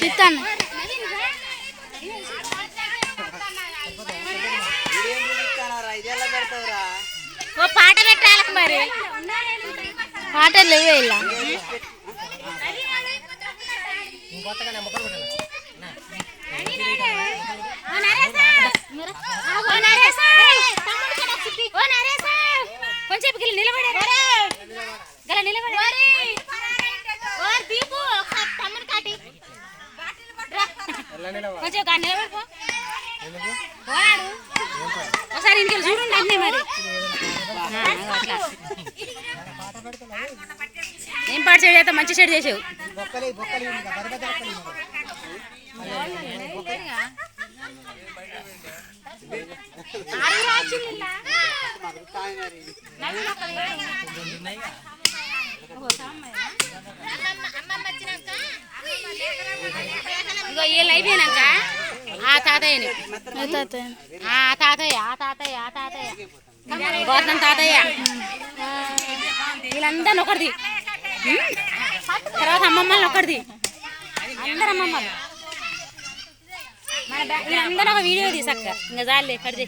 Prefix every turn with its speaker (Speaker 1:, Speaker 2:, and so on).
Speaker 1: చిత్తాను ఓ పాట పెట్టాలకు మరి పాటలు లేవే ఇలా కొంచెం నిలబడారు కొంచెం నిలబడిపో ఒకసారి ఇంటికి చూడండి అన్నీ మరి ఏం పాట సైడ్ అయితే మంచి సైడ్ చేసావు ఇంకో వీళ్ళు అయిపోయినాక ఆ తాతయ్యని గోర్ధన్ తాతయ్య వీళ్ళందరిని ఒకటిది తర్వాత అమ్మమ్మల్ని ఒకటిది అందరు అమ్మమ్మలు వీళ్ళందరూ ఒక వీడియో తీసక్క ఇంకా చాలే కడిది